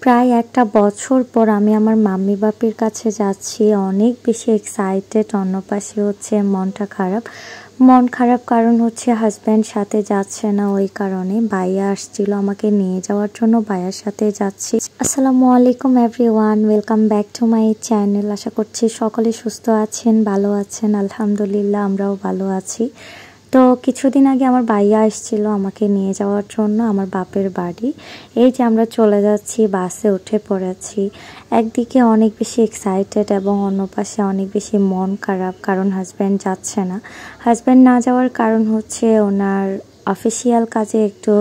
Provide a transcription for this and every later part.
প্রায় একটা বছর পর আমি আমার মাম্মি বাপির কাছে যাচ্ছি। অনেক বেশি এক্সাইটেড। অন্য পাশে হচ্ছে মন খারাপ কারণ হচ্ছে হাজব্যান্ড সাথে যাচ্ছে না, ওই কারণে ভাইয়া আসছিল আমাকে নিয়ে যাওয়ার জন্য, ভাইয়ার সাথে যাচ্ছি। আসসালামু আলাইকুম everyone, welcome back to my channel. আশা করছি সকলে সুস্থ আছেন, ভালো আছেন। আলহামদুলিল্লাহ আমরাও ভালো আছি। তো কিছুদিন আগে আমার ভাইয়া আসছিল আমাকে নিয়ে যাওয়ার জন্য আমার বাপের বাড়ি। এই যে আমরা চলে যাচ্ছি, বাসে উঠে পড়েছি। একদিকে অনেক বেশি এক্সাইটেড এবং অন্য পাশে অনেক বেশি মন খারাপ, কারণ হাজব্যান্ড যাচ্ছে না। হাজব্যান্ড না যাওয়ার কারণ হচ্ছে ওনার অফিসিয়াল কাজে একটু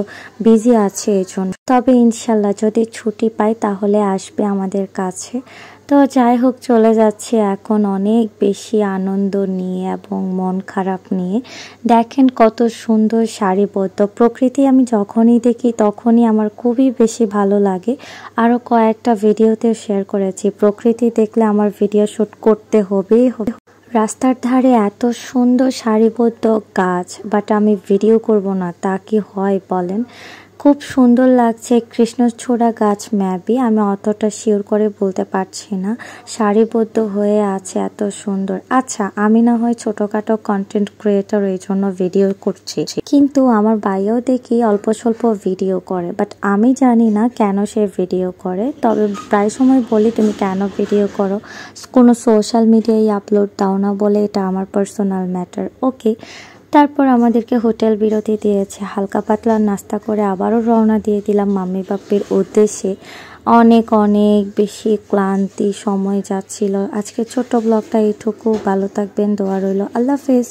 বিজি আছে এই জন্য। তবে ইনশাল্লাহ যদি ছুটি পাই তাহলে আসবে আমাদের কাছে। তো যাই হোক, চলে যাচ্ছে এখন অনেক বেশি আনন্দ নিয়ে এবং মন খারাপ নিয়ে। দেখেন কত সুন্দর সারিবদ্ধ প্রকৃতি, আমি যখনই দেখি তখনই আমার খুবই বেশি ভালো লাগে। আরও কয়েকটা ভিডিওতে শেয়ার করেছি, প্রকৃতি দেখলে আমার ভিডিও শ্যুট করতে হবেই হবে। রাস্তার ধারে এত সুন্দর সারিবদ্ধ গাছ, বাট আমি ভিডিও করব না, তা কি হয় বলেন? খুব সুন্দর লাগছে। কৃষ্ণচূড়া গাছ মেবি, আমি অতটা শিওর করে বলতে পারছি না। সারিবদ্ধ হয়ে আছে এত সুন্দর। আচ্ছা, আমি না হয় ছোটখাটো কন্টেন্ট ক্রিয়েটর, এই জন্য ভিডিও করছি, কিন্তু আমার ভাইয়াও দেখি অল্প স্বল্প ভিডিও করে, বাট আমি জানি না কেন সে ভিডিও করে। তবে প্রায় সময় বলি, তুমি কেন ভিডিও করো, কোনো সোশ্যাল মিডিয়ায় আপলোড দাও না বলে, এটা আমার পার্সোনাল ম্যাটার। ওকে। তারপর আমাদেরকে হোটেল বিরতি দিয়েছে, হালকা পাতলা নাস্তা করে আবারও রওনা দিয়ে দিলাম মাম্মি বাপ্পির উদ্দেশ্যে। অনেক বেশি ক্লান্তি সময় যাচ্ছিল। আজকে ছোট্ট ব্লগটা এইটুকু। ভালো থাকবেন, দোয়া রইল। আল্লাহ হাফেজ।